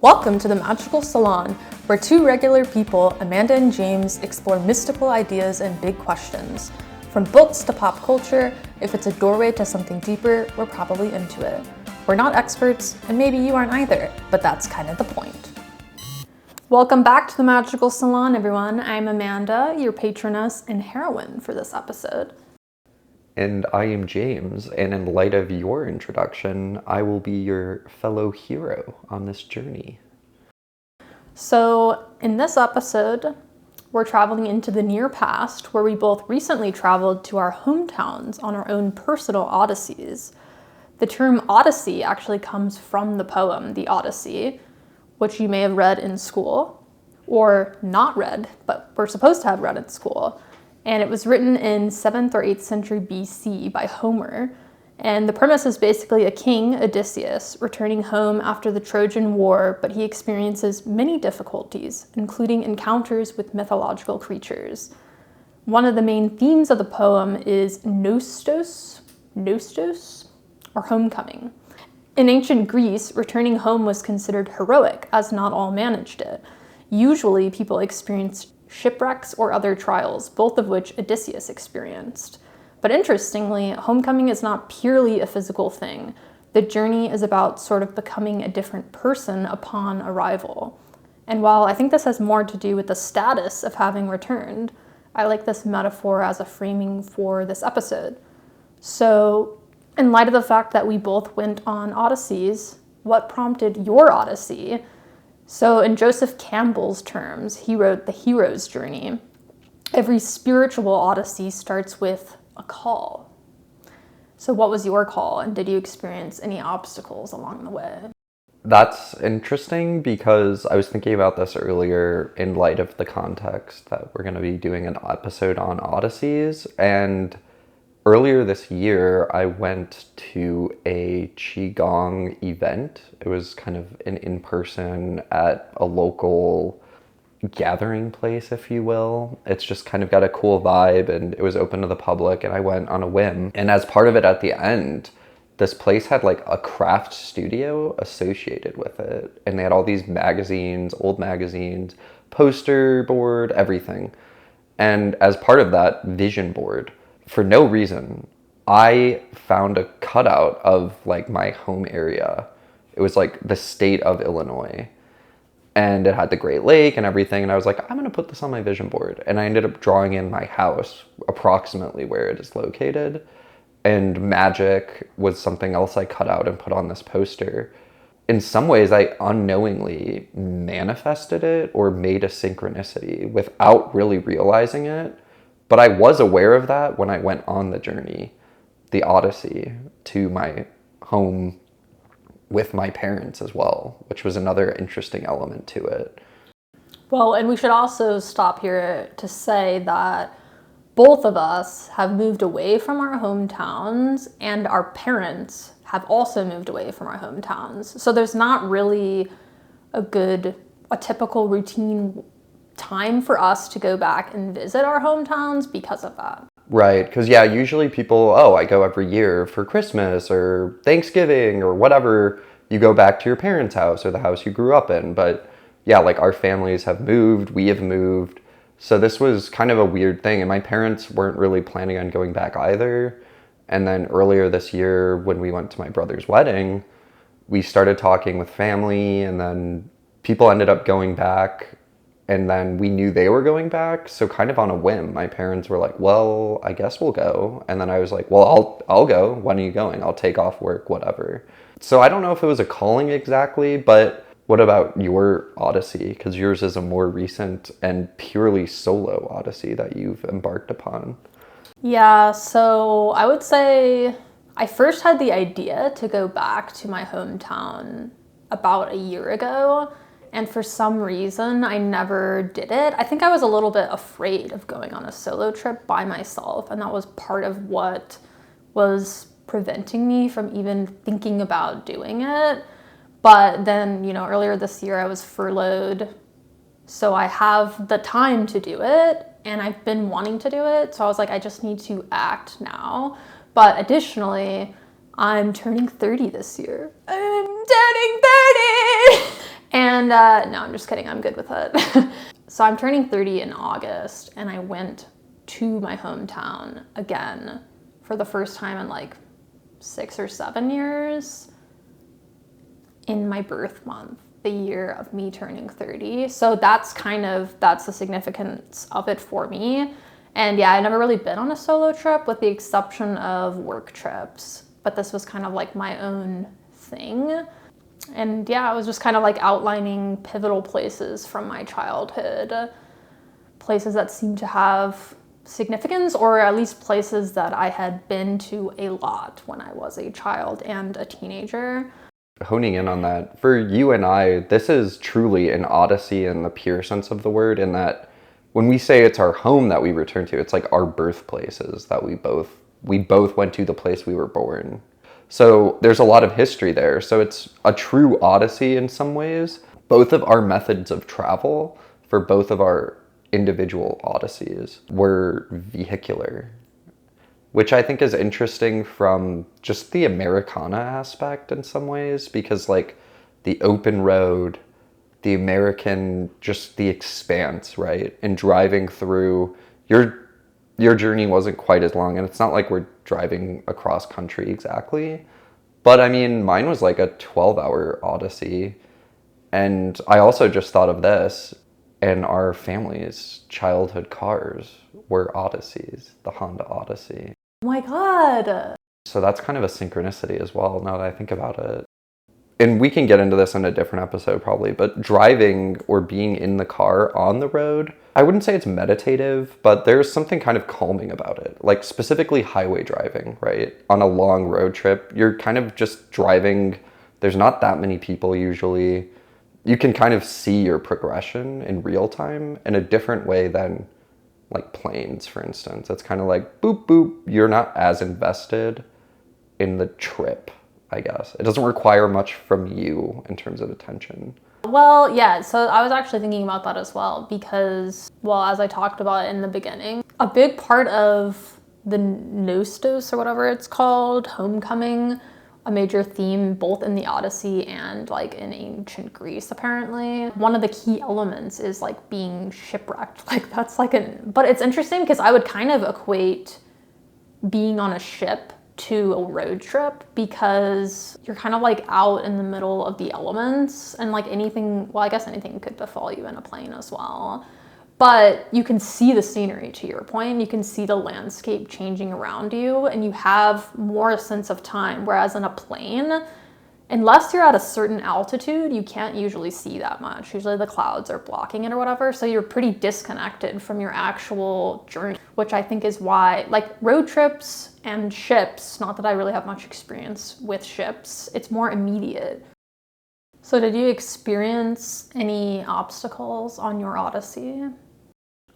Welcome to the Magical Salon, where two regular people, Amanda and James, explore mystical ideas and big questions. From books to pop culture, if it's a doorway to something deeper, we're probably into it. We're not experts, and maybe you aren't either, but that's kind of the point. Welcome back to the Magical Salon, everyone. I'm Amanda, your patroness and heroine for this episode. And I am James, and in light of your introduction, I will be your fellow hero on this journey. So, in this episode, we're traveling into the near past, where we both recently traveled to our hometowns on our own personal odysseys. The term Odyssey actually comes from the poem, The Odyssey, which you may have read in school, or not read, but we're supposed to have read in school. And it was written in 7th or 8th century BC by Homer. And the premise is basically a king, Odysseus, returning home after the Trojan War, but he experiences many difficulties, including encounters with mythological creatures. One of the main themes of the poem is nostos, or homecoming. In ancient Greece, returning home was considered heroic, as not all managed it. Usually, people experienced shipwrecks or other trials, both of which Odysseus experienced. But interestingly, homecoming is not purely a physical thing. The journey is about sort of becoming a different person upon arrival. And while I think this has more to do with the status of having returned, I like this metaphor as a framing for this episode. So, in light of the fact that we both went on Odysseys, what prompted your Odyssey? So in Joseph Campbell's terms, he wrote The Hero's Journey. Every spiritual Odyssey starts with a call. So what was your call, and did you experience any obstacles along the way? That's interesting because I was thinking about this earlier in light of the context that we're going to be doing an episode on Odysseys. And earlier this year, I went to a Qigong event. It was kind of an in-person at a local gathering place, if you will. It's just kind of got a cool vibe, and it was open to the public, and I went on a whim. And as part of it at the end, this place had like a craft studio associated with it. And they had all these magazines, old magazines, poster board, everything. And as part of that vision board, for no reason, I found a cutout of like my home area. It was like the state of Illinois, and it had the Great Lake and everything. And I was like, I'm gonna put this on my vision board. And I ended up drawing in my house, approximately where it is located. And magic was something else I cut out and put on this poster. In some ways, I unknowingly manifested it or made a synchronicity without really realizing it. But I was aware of that when I went on the journey, the Odyssey, to my home with my parents as well, which was another interesting element to it. Well, and we should also stop here to say that both of us have moved away from our hometowns, and our parents have also moved away from our hometowns. So there's not really a typical routine time for us to go back and visit our hometowns because of that. Right, because usually people, I go every year for Christmas or Thanksgiving or whatever. You go back to your parents' house or the house you grew up in. But like our families have moved, we have moved. So this was kind of a weird thing. And my parents weren't really planning on going back either. And then earlier this year, when we went to my brother's wedding, we started talking with family, and then people ended up going back. And then we knew they were going back, so kind of on a whim, my parents were like, well, I guess we'll go. And then I was like, well, I'll go. When are you going? I'll take off work, whatever. So I don't know if it was a calling exactly, but what about your Odyssey? Because yours is a more recent and purely solo Odyssey that you've embarked upon. Yeah, so I would say I first had the idea to go back to my hometown about a year ago. And for some reason, I never did it. I think I was a little bit afraid of going on a solo trip by myself. And that was part of what was preventing me from even thinking about doing it. But then, earlier this year I was furloughed. So I have the time to do it, and I've been wanting to do it. So I was like, I just need to act now. But additionally, I'm turning 30 this year. I'm turning 30! And And no, I'm just kidding. I'm good with it. So I'm turning 30 in August, and I went to my hometown again for the first time in like 6 or 7 years in my birth month, the year of me turning 30. So that's the significance of it for me. And yeah, I've never really been on a solo trip with the exception of work trips, but this was kind of like my own thing. And yeah, I was just kind of like outlining pivotal places from my childhood, places that seemed to have significance, or at least places that I had been to a lot when I was a child and a teenager. Honing in on that, for you and I, this is truly an odyssey in the pure sense of the word, in that when we say it's our home that we return to, it's like our birthplaces that we both went to the place we were born. So there's a lot of history there. So it's a true odyssey in some ways. Both of our methods of travel for both of our individual odysseys were vehicular, which I think is interesting from just the Americana aspect in some ways, because like the open road, the American, just the expanse, right? And driving through, your journey wasn't quite as long, and it's not like we're driving across country exactly. But I mean, mine was like a 12-hour odyssey. And I also just thought of this, and our family's childhood cars were Odysseys, the Honda Odyssey. Oh my God. So that's kind of a synchronicity as well, now that I think about it. And we can get into this in a different episode probably, but driving or being in the car on the road, I wouldn't say it's meditative, but there's something kind of calming about it. Like specifically highway driving, right? On a long road trip, you're kind of just driving. There's not that many people usually. You can kind of see your progression in real time in a different way than like planes, for instance. It's kind of like boop, boop. You're not as invested in the trip, I guess. It doesn't require much from you in terms of attention. Well, yeah, so I was actually thinking about that as well because, well, as I talked about in the beginning, a big part of the Nostos or whatever it's called, homecoming, a major theme both in the Odyssey and like in ancient Greece apparently. One of the key elements is like being shipwrecked. Like that's like but it's interesting because I would kind of equate being on a ship to a road trip because you're kind of like out in the middle of the elements and like anything, well, I guess anything could befall you in a plane as well. But you can see the scenery, to your point. You can see the landscape changing around you and you have more sense of time. Whereas in a plane, unless you're at a certain altitude, you can't usually see that much. Usually the clouds are blocking it or whatever. So you're pretty disconnected from your actual journey, which I think is why, like road trips and ships, not that I really have much experience with ships, it's more immediate. So did you experience any obstacles on your Odyssey?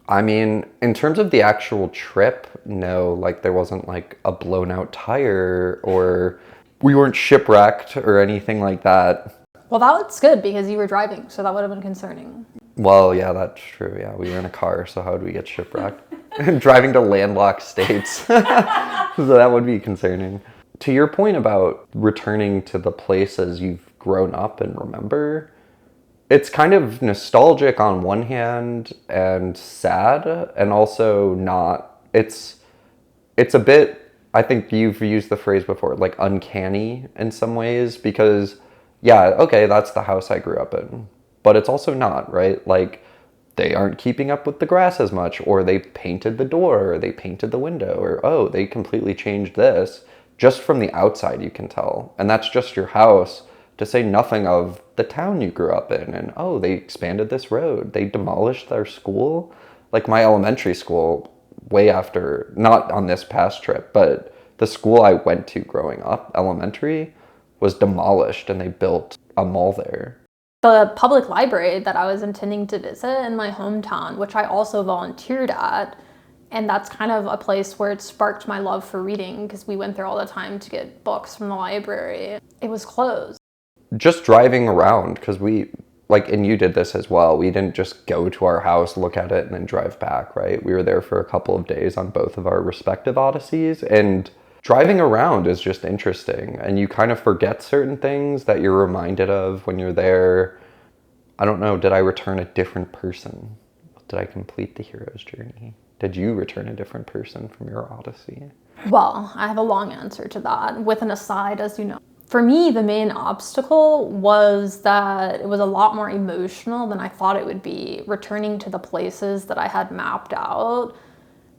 I mean, in terms of the actual trip, no, like there wasn't like a blown out tire or we weren't shipwrecked or anything like that. Well, that's good because you were driving, so that would have been concerning. Well, yeah, that's true. Yeah, we were in a car, so how would we get shipwrecked? Driving to landlocked states. So that would be concerning. To your point about returning to the places you've grown up and remember, it's kind of nostalgic on one hand and sad, and also not. It's a bit, I think you've used the phrase before, like uncanny in some ways, because yeah, okay, that's the house I grew up in, but it's also not, right? Like they aren't keeping up with the grass as much, or they painted the door, or they painted the window, or oh, they completely changed this. Just from the outside you can tell, and that's just your house, to say nothing of the town you grew up in, and oh, they expanded this road, they demolished their school. Like my elementary school, way after, not on this past trip, but the school I went to growing up, elementary, was demolished and they built a mall there. The public library that I was intending to visit in my hometown, which I also volunteered at, and that's kind of a place where it sparked my love for reading because we went there all the time to get books from the library. It was closed. Just driving around, because we, like, and you did this as well, we didn't just go to our house, look at it, and then drive back, right? We were there for a couple of days on both of our respective Odysseys, and driving around is just interesting, and you kind of forget certain things that you're reminded of when you're there. I don't know, did I return a different person? Did I complete the hero's journey? Did you return a different person from your Odyssey? Well, I have a long answer to that, with an aside, as you know. For me, the main obstacle was that it was a lot more emotional than I thought it would be, returning to the places that I had mapped out.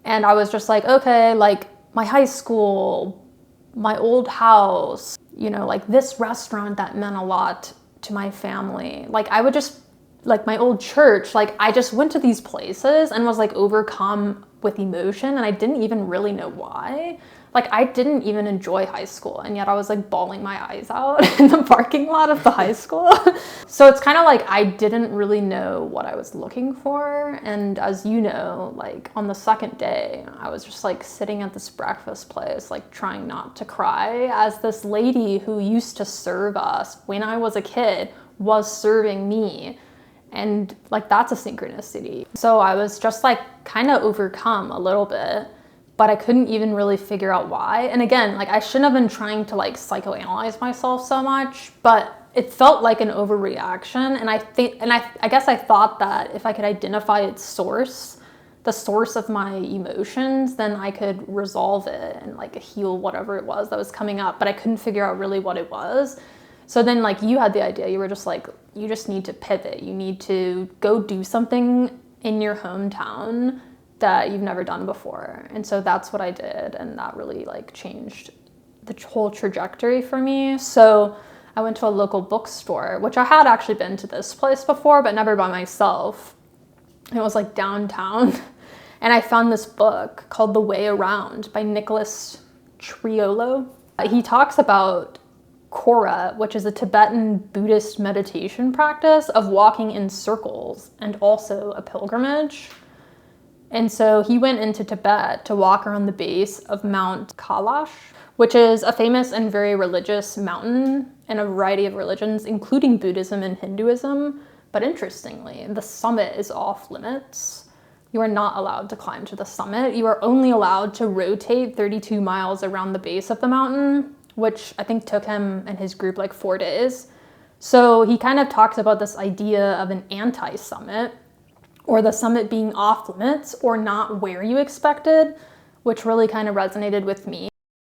And I was just like, okay, like my high school, my old house, you know, like this restaurant that meant a lot to my family. Like I would just, like my old church, like I just went to these places and was like overcome with emotion, and I didn't even really know why. Like I didn't even enjoy high school, and yet I was like bawling my eyes out in the parking lot of the high school. So it's kind of like I didn't really know what I was looking for. And as you know, like on the second day, I was just like sitting at this breakfast place, like trying not to cry, as this lady who used to serve us when I was a kid was serving me. And like that's a synchronicity. So I was just like kind of overcome a little bit, but I couldn't even really figure out why. And again, like I shouldn't have been trying to like psychoanalyze myself so much, but it felt like an overreaction. And I guess I thought that if I could identify its source, the source of my emotions, then I could resolve it and like heal whatever it was that was coming up. But I couldn't figure out really what it was. So then like you had the idea, you were just like, you just need to pivot. You need to go do something in your hometown that you've never done before. And so that's what I did. And that really like changed the whole trajectory for me. So I went to a local bookstore, which I had actually been to this place before, but never by myself. It was like downtown. And I found this book called The Way Around by Nicholas Triolo. He talks about Kora, which is a Tibetan Buddhist meditation practice of walking in circles and also a pilgrimage. And so he went into Tibet to walk around the base of Mount Kailash, which is a famous and very religious mountain in a variety of religions, including Buddhism and Hinduism. But interestingly, the summit is off limits. You are not allowed to climb to the summit. You are only allowed to rotate 32 miles around the base of the mountain, which I think took him and his group like 4 days. So he kind of talks about this idea of an anti-summit, or the summit being off limits or not where you expected, which really kind of resonated with me.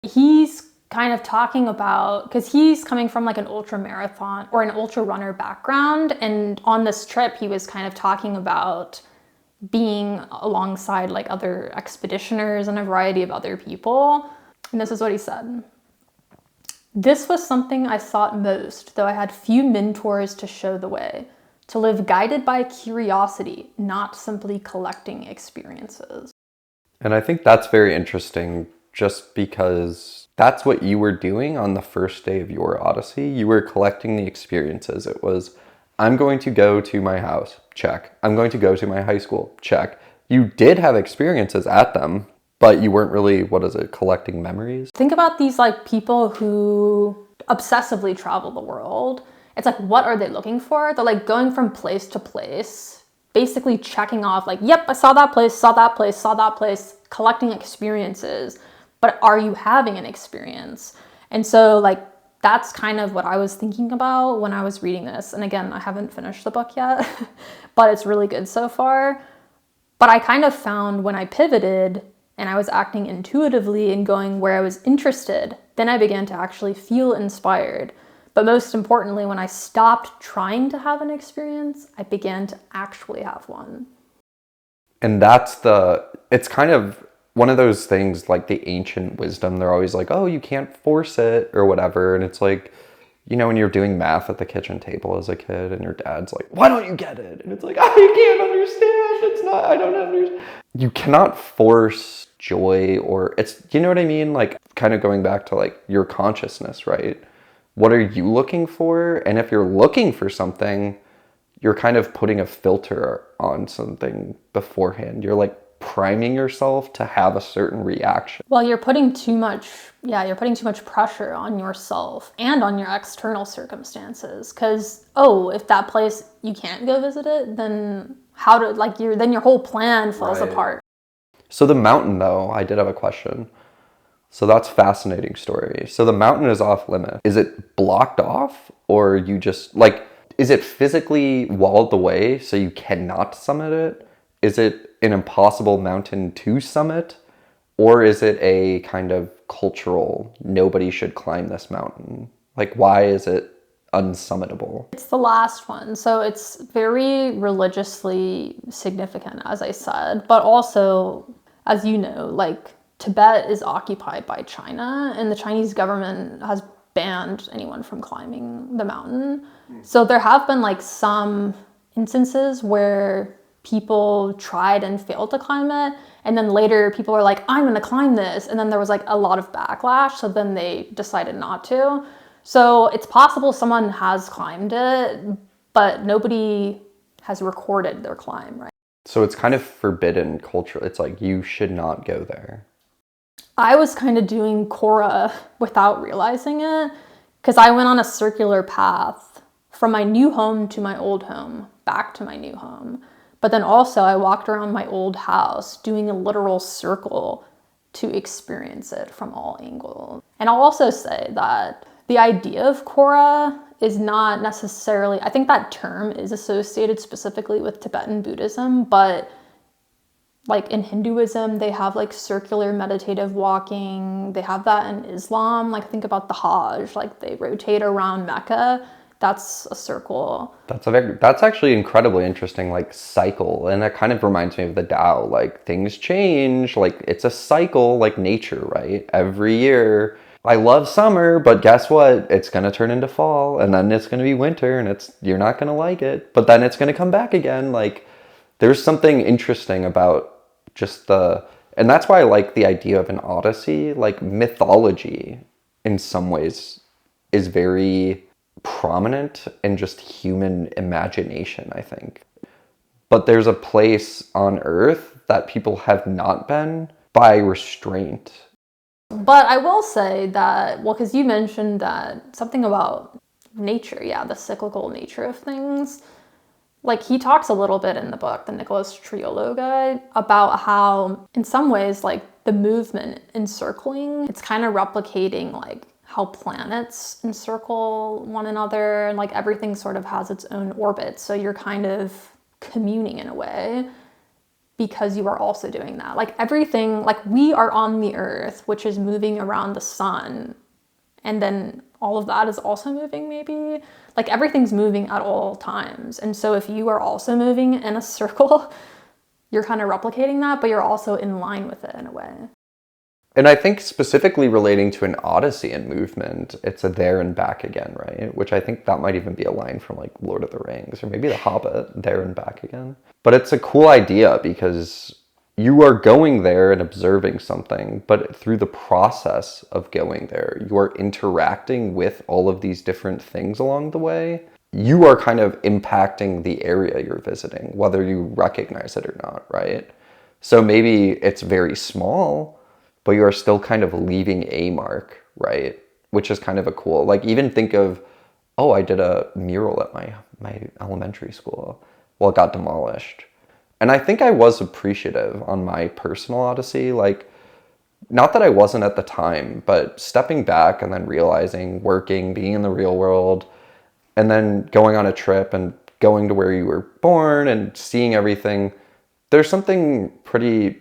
He's kind of talking about, because he's coming from like an ultra marathon or an ultra runner background, and on this trip he was kind of talking about being alongside like other expeditioners and a variety of other people. And this is what he said. This was something I sought most, though I had few mentors to show the way. To live guided by curiosity, not simply collecting experiences. And I think that's very interesting, just because that's what you were doing on the first day of your Odyssey. You were collecting the experiences. It was, I'm going to go to my house, check. I'm going to go to my high school, check. You did have experiences at them, but you weren't really, collecting memories? Think about these like people who obsessively travel the world. It's like, what are they looking for? They're like going from place to place, basically checking off like, yep, I saw that place, saw that place, saw that place, collecting experiences. But are you having an experience? And so like, that's kind of what I was thinking about when I was reading this. And again, I haven't finished the book yet, but it's really good so far. But I kind of found when I pivoted and I was acting intuitively and going where I was interested, then I began to actually feel inspired. But most importantly, when I stopped trying to have an experience, I began to actually have one. And it's kind of one of those things like the ancient wisdom. They're always like, oh, you can't force it or whatever. And it's like, you know, when you're doing math at the kitchen table as a kid and your dad's like, why don't you get it? And it's like, I can't understand. I don't understand. You cannot force joy, or you know what I mean? Like kind of going back to like your consciousness, right? What are you looking for? And if you're looking for something, you're kind of putting a filter on something beforehand. You're like priming yourself to have a certain reaction. Well, you're putting too much pressure on yourself and on your external circumstances. Because, if that place, you can't go visit it, then then your whole plan falls apart. So the mountain though, I did have a question. So that's a fascinating story. So the mountain is off limit. Is it blocked off, or you just like, Is it physically walled away so you cannot summit it? Is it an impossible mountain to summit? Or is it a kind of cultural, nobody should climb this mountain? Like, why is it unsummitable? It's the last one. So it's very religiously significant, as I said, but also, as you know, like Tibet is occupied by China, and the Chinese government has banned anyone from climbing the mountain. So there have been like some instances where people tried and failed to climb it, and then later people are like, I'm gonna climb this, and then there was like a lot of backlash, so then they decided not to. So it's possible someone has climbed it, but nobody has recorded their climb, right? So it's kind of forbidden culture. It's like, you should not go there. I was kind of doing Korra without realizing it, because I went on a circular path from my new home to my old home, back to my new home. But then also I walked around my old house doing a literal circle to experience it from all angles. And I'll also say that the idea of Korra is not necessarily, I think that term is associated specifically with Tibetan Buddhism, but like in Hinduism, they have like circular meditative walking. They have that in Islam. Like think about the Hajj, like they rotate around Mecca. That's a circle. That's actually incredibly interesting, like cycle. And that kind of reminds me of the Tao, like things change, like it's a cycle, like nature, right? Every year. I love summer, but guess what? It's going to turn into fall, and then it's going to be winter, and you're not going to like it, but then it's going to come back again. Like there's something interesting about and that's why I like the idea of an Odyssey. Like mythology in some ways is very prominent in just human imagination, I think. But there's a place on Earth that people have not been by restraint. But I will say that, well, because you mentioned that something about nature, yeah, the cyclical nature of things. Like he talks a little bit in the book, the Nicholas Triolo guide, about how in some ways, like the movement encircling, it's kind of replicating like how planets encircle one another, and like everything sort of has its own orbit. So you're kind of communing in a way because you are also doing that. Like everything, like we are on the Earth, which is moving around the sun, and then all of that is also moving maybe. Like everything's moving at all times. And so if you are also moving in a circle, you're kind of replicating that, but you're also in line with it in a way. And I think specifically relating to an Odyssey in movement, it's a there and back again, right? Which I think that might even be a line from like Lord of the Rings, or maybe The Hobbit, there and back again. But it's a cool idea because you are going there and observing something, but through the process of going there, you are interacting with all of these different things along the way. You are kind of impacting the area you're visiting, whether you recognize it or not, right? So maybe it's very small, but you are still kind of leaving a mark, right? Which is kind of a cool, like even think of, oh, I did a mural at my elementary school. Well, it got demolished. And I think I was appreciative on my personal Odyssey, like, not that I wasn't at the time, but stepping back and then realizing, working, being in the real world, and then going on a trip and going to where you were born and seeing everything, there's something pretty,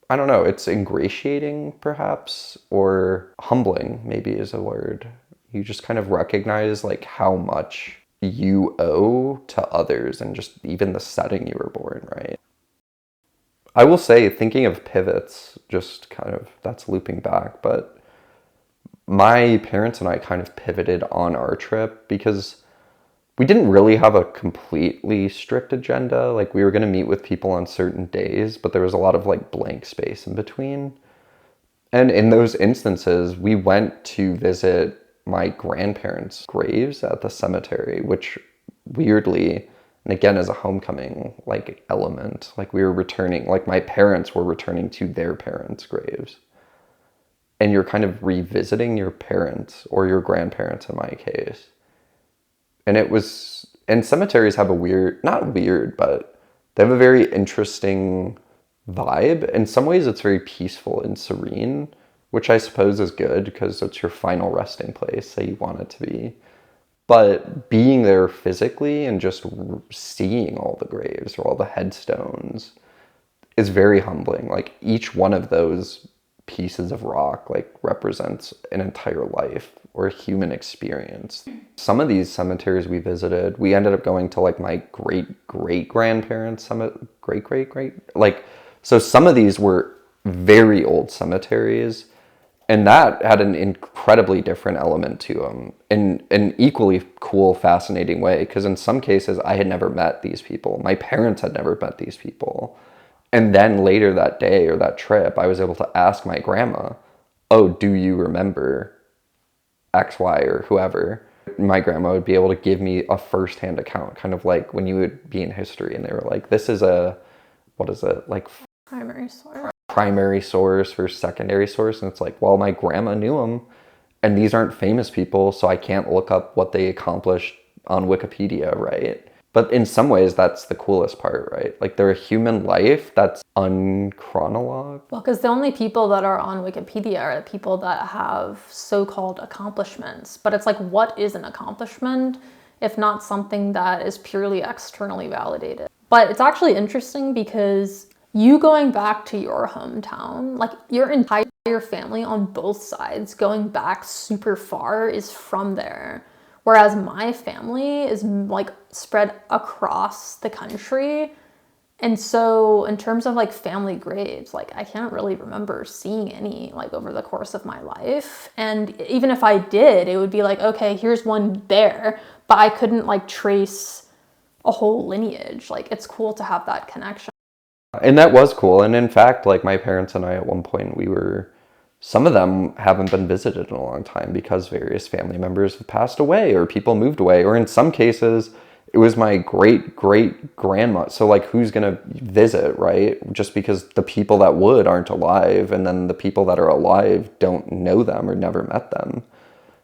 I don't know, it's ingratiating perhaps, or humbling maybe is a word. You just kind of recognize like how much you owe to others and just even the setting you were born, right? I will say, thinking of pivots, just kind of, that's looping back, but my parents and I kind of pivoted on our trip because we didn't really have a completely strict agenda. Like we were going to meet with people on certain days, but there was a lot of like blank space in between. And in those instances, we went to visit my grandparents' graves at the cemetery, which weirdly, and again as a homecoming like element, like we were returning, like my parents were returning to their parents' graves. And you're kind of revisiting your parents or your grandparents in my case. And it was, and cemeteries have a weird, not weird, but they have a very interesting vibe. In some ways it's very peaceful and serene, which I suppose is good because it's your final resting place, so you want it to be. But being there physically and just seeing all the graves or all the headstones is very humbling. Like each one of those pieces of rock like represents an entire life or a human experience. Some of these cemeteries we visited, we ended up going to like my great grandparents' so some of these were very old cemeteries, and that had an incredibly different element to them in an equally cool, fascinating way, because in some cases I had never met these people. My parents had never met these people. And then later that day or that trip, I was able to ask my grandma, oh, do you remember X, Y, or whoever? My grandma would be able to give me a firsthand account, kind of like when you would be in history and they were like, this is a, what is it, like primary source versus secondary source. And it's like, well, my grandma knew them and these aren't famous people, so I can't look up what they accomplished on Wikipedia, right? But in some ways, that's the coolest part, right? Like they're a human life that's unchronologued. Well, because the only people that are on Wikipedia are the people that have so-called accomplishments. But it's like, what is an accomplishment if not something that is purely externally validated? But it's actually interesting because you going back to your hometown, like your entire family on both sides going back super far is from there. Whereas my family is like spread across the country. And so in terms of like family graves, like I can't really remember seeing any like over the course of my life. And even if I did, it would be like, okay, here's one there, but I couldn't like trace a whole lineage. Like it's cool to have that connection. And that was cool. And in fact, like my parents and I at one point, some of them haven't been visited in a long time because various family members have passed away or people moved away. Or in some cases, it was my great grandma. So like who's going to visit, right? Just because the people that would aren't alive, and then the people that are alive don't know them or never met them.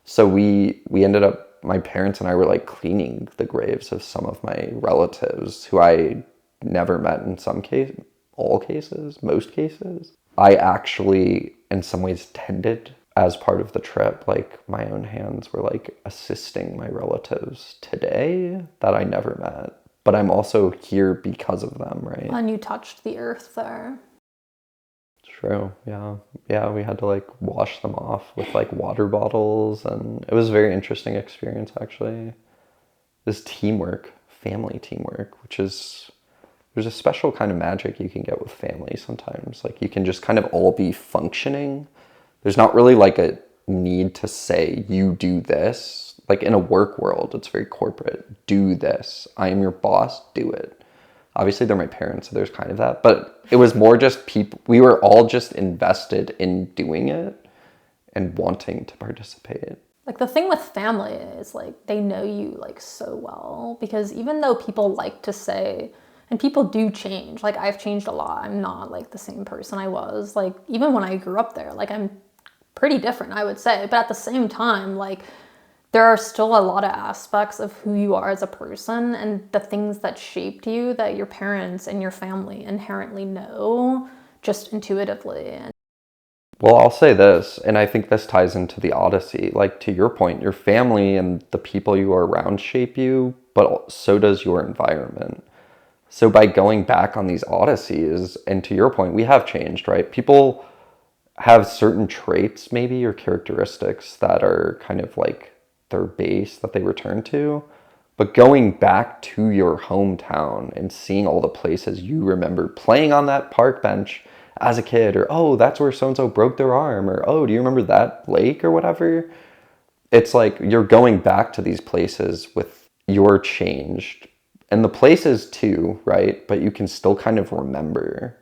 So we ended up, my parents and I were like cleaning the graves of some of my relatives who I never met in some case, all cases, most cases. I actually, in some ways, tended as part of the trip, like my own hands were like assisting my relatives today that I never met. But I'm also here because of them, right? And you touched the earth there. True, yeah. Yeah, we had to like wash them off with like water bottles, and it was a very interesting experience actually. This teamwork, family teamwork, which is, there's a special kind of magic you can get with family sometimes. Like you can just kind of all be functioning. There's not really like a need to say, you do this. Like in a work world, it's very corporate. Do this. I am your boss, do it. Obviously they're my parents, so there's kind of that. But it was more just people, we were all just invested in doing it and wanting to participate. Like the thing with family is like they know you like so well, because even though people like to say, and people do change, like I've changed a lot. I'm not like the same person I was. Like even when I grew up there, like I'm pretty different, I would say. But at the same time, like there are still a lot of aspects of who you are as a person and the things that shaped you that your parents and your family inherently know just intuitively. Well, I'll say this, and I think this ties into the Odyssey. Like to your point, your family and the people you are around shape you, but so does your environment. So by going back on these Odysseys, and to your point, we have changed, right? People have certain traits maybe or characteristics that are kind of like their base that they return to. But going back to your hometown and seeing all the places you remember playing on that park bench as a kid, or oh, that's where so-and-so broke their arm, or oh, do you remember that lake or whatever? It's like you're going back to these places with your changed, and the places too, right? But you can still kind of remember.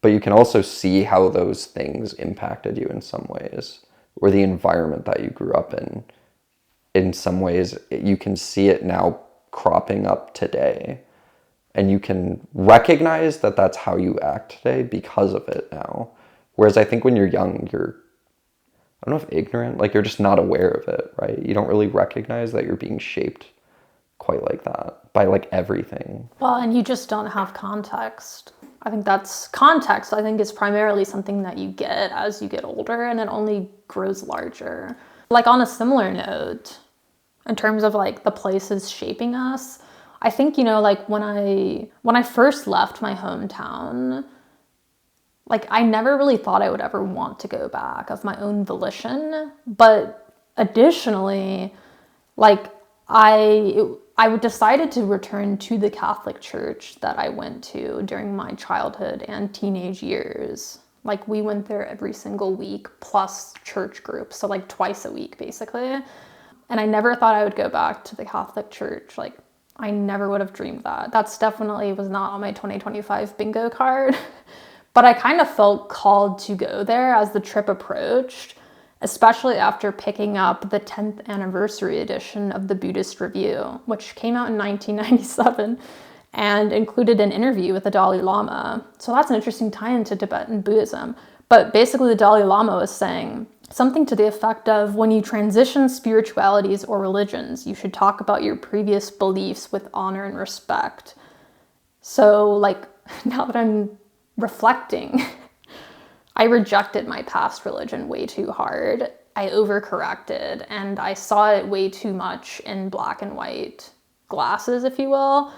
But you can also see how those things impacted you in some ways, or the environment that you grew up in. In some ways, you can see it now cropping up today. And you can recognize that that's how you act today because of it now. Whereas I think when you're young, I don't know if ignorant, like you're just not aware of it, right? You don't really recognize that you're being shaped quite like that by like everything. Well, and you just don't have context. I think that's context. I think is primarily something that you get as you get older, and it only grows larger. Like on a similar note, in terms of like the places shaping us. I think, like when I first left my hometown, like I never really thought I would ever want to go back of my own volition. But additionally, like I decided to return to the Catholic Church that I went to during my childhood and teenage years. Like we went there every single week plus church groups, so like twice a week basically. And I never thought I would go back to the Catholic Church. Like I never would have dreamed that. That's definitely was not on my 2025 bingo card. But I kind of felt called to go there as the trip approached, especially after picking up the 10th anniversary edition of the Buddhist Review, which came out in 1997 and included an interview with the Dalai Lama. So that's an interesting tie-in to Tibetan Buddhism. But basically the Dalai Lama was saying something to the effect of, when you transition spiritualities or religions, you should talk about your previous beliefs with honor and respect. So like now that I'm reflecting, I rejected my past religion way too hard. I overcorrected and I saw it way too much in black and white glasses, if you will.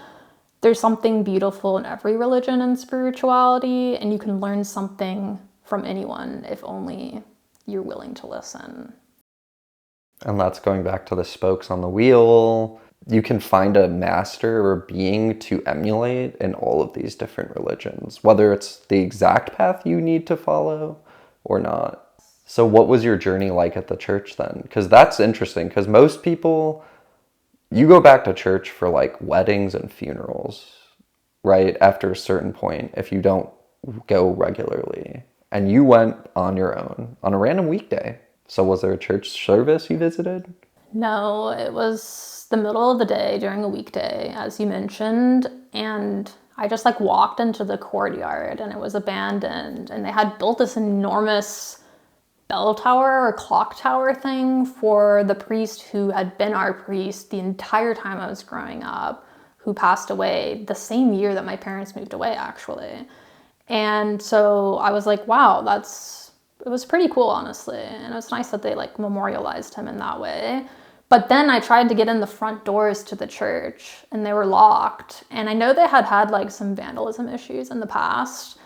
There's something beautiful in every religion and spirituality, and you can learn something from anyone if only you're willing to listen. And that's going back to the spokes on the wheel. You can find a master or being to emulate in all of these different religions, whether it's the exact path you need to follow or not. So what was your journey like at the church then? Because that's interesting, because most people, you go back to church for like weddings and funerals, right? After a certain point, if you don't go regularly. And you went on your own on a random weekday. So was there a church service you visited? No, it was the middle of the day during a weekday, as you mentioned, and I just like walked into the courtyard and it was abandoned, and they had built this enormous bell tower or clock tower thing for the priest who had been our priest the entire time I was growing up, who passed away the same year that my parents moved away, actually. And so I was like, wow, it was pretty cool, honestly. And it was nice that they like memorialized him in that way. But then I tried to get in the front doors to the church and they were locked. And I know they had like some vandalism issues in the past,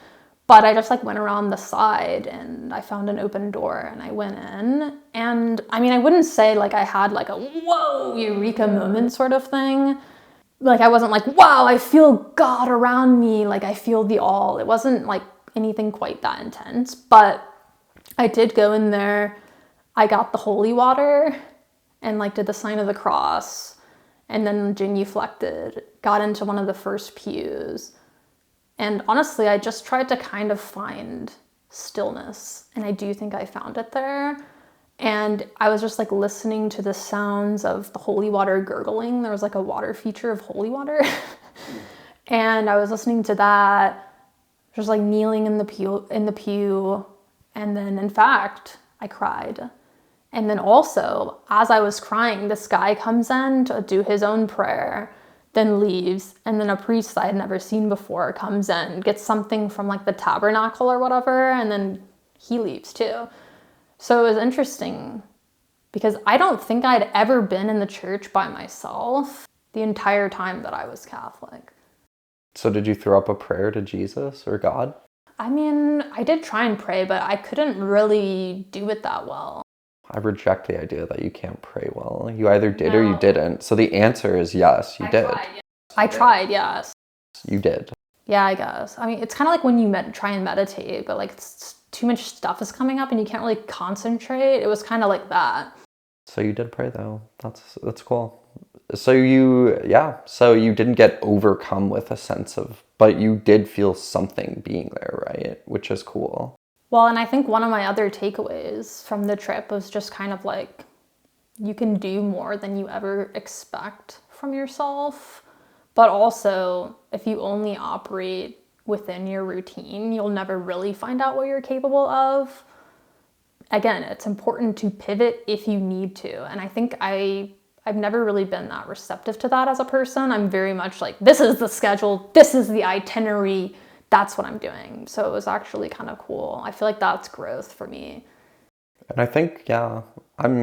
but I just like went around the side and I found an open door and I went in. And I mean, I wouldn't say like I had like a whoa, eureka moment sort of thing. Like I wasn't like, wow, I feel God around me. Like I feel the all. It wasn't like anything quite that intense, but I did go in there. I got the holy water and like did the sign of the cross, and then genuflected, got into one of the first pews. And honestly, I just tried to kind of find stillness, and I do think I found it there. And I was just like listening to the sounds of the holy water gurgling. There was like a water feature of holy water. And I was listening to that, just like kneeling in the pew. And then in fact, I cried. And then also, as I was crying, this guy comes in to do his own prayer, then leaves. And then a priest I had never seen before comes in, gets something from like the tabernacle or whatever, and then he leaves too. So it was interesting because I don't think I'd ever been in the church by myself the entire time that I was Catholic. So did you throw up a prayer to Jesus or God? I mean, I did try and pray, but I couldn't really do it that well. I reject the idea that you can't pray well. You either did or you didn't. So the answer is yes, you did. I tried, yes. You did. Yeah, I guess. I mean, it's kind of like when you try and meditate, but like too much stuff is coming up and you can't really concentrate. It was kind of like that. So you did pray though. That's cool. So you didn't get overcome with a sense of, but you did feel something being there, right? Which is cool. Well, and I think one of my other takeaways from the trip was just kind of like, you can do more than you ever expect from yourself. But also, if you only operate within your routine, you'll never really find out what you're capable of. Again, it's important to pivot if you need to. And I think I've never really been that receptive to that as a person. I'm very much like, this is the schedule, this is the itinerary, that's what I'm doing. So it was actually kind of cool. I feel like that's growth for me. And I think, I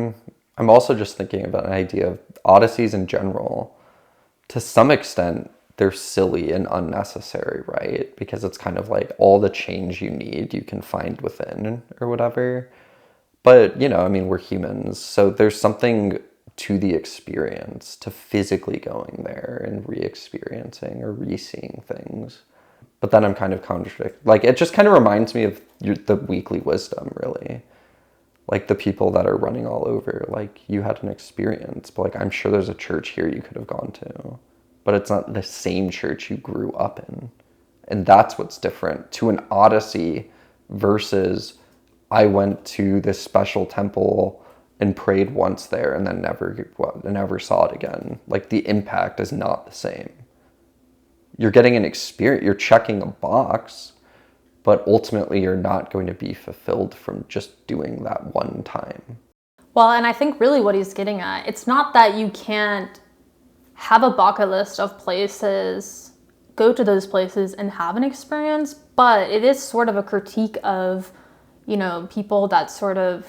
I'm also just thinking about an idea of Odysseys in general. To some extent, they're silly and unnecessary, right? Because it's kind of like all the change you need, you can find within or whatever. But, you know, I mean, we're humans, so there's something to the experience, to physically going there and re-experiencing or re-seeing things. But then I'm kind of contradicting. Like, it just kind of reminds me of the weekly wisdom, really. Like, the people that are running all over, like, you had an experience, but, like, I'm sure there's a church here you could have gone to. But it's not the same church you grew up in. And that's what's different to an Odyssey versus I went to this special temple and prayed once there and then never saw it again. Like, the impact is not the same. You're getting an experience, you're checking a box, but ultimately you're not going to be fulfilled from just doing that one time. Well, and I think really what he's getting at, it's not that you can't have a bucket list of places, go to those places and have an experience, but it is sort of a critique of, you know, people that sort of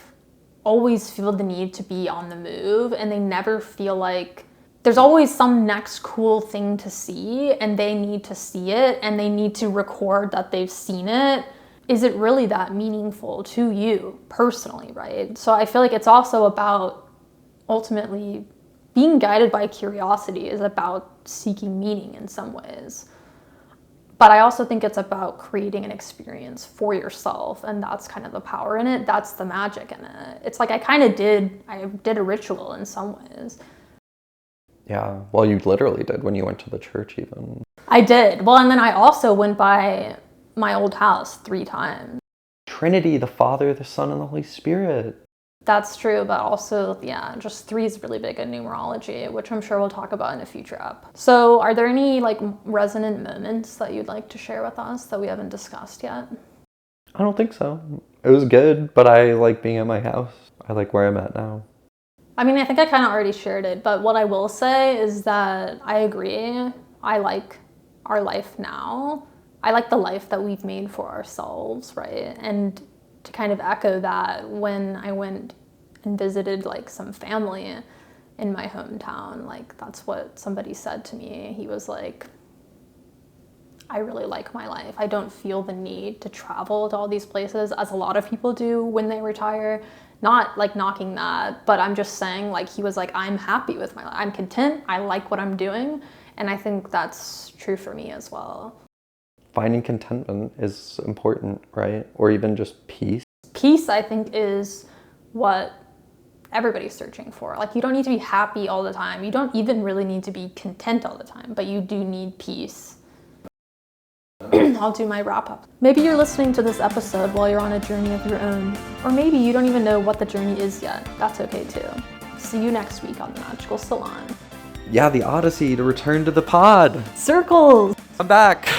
always feel the need to be on the move and they never feel like there's always some next cool thing to see and they need to see it and they need to record that they've seen it. Is it really that meaningful to you personally, right? So I feel like it's also about ultimately being guided by curiosity is about seeking meaning in some ways. But I also think it's about creating an experience for yourself, and that's kind of the power in it. That's the magic in it. It's like I did a ritual in some ways. Yeah, well, you literally did when you went to the church even. I did. Well, and then I also went by my old house 3 times. Trinity, the Father, the Son, and the Holy Spirit. That's true, but also, yeah, just 3 is really big in numerology, which I'm sure we'll talk about in a future app. So are there any like resonant moments that you'd like to share with us that we haven't discussed yet? I don't think so. It was good, but I like being at my house. I like where I'm at now. I mean, I think I kind of already shared it, but what I will say is that I agree. I like our life now. I like the life that we've made for ourselves, right? And to kind of echo that, when I went and visited like some family in my hometown, like that's what somebody said to me. He was like, I really like my life. I don't feel the need to travel to all these places as a lot of people do when they retire. Not like knocking that, but I'm just saying, like, he was like, I'm happy with my life. I'm content. I like what I'm doing. And I think that's true for me as well. Finding contentment is important, right? Or even just peace. Peace, I think, is what everybody's searching for. Like, you don't need to be happy all the time. You don't even really need to be content all the time, but you do need peace. I'll do my wrap up. Maybe you're listening to this episode while you're on a journey of your own, or maybe you don't even know what the journey is yet. That's okay too. See you next week on The Magical Salon. Yeah, the Odyssey to return to the pod. Circles! I'm back.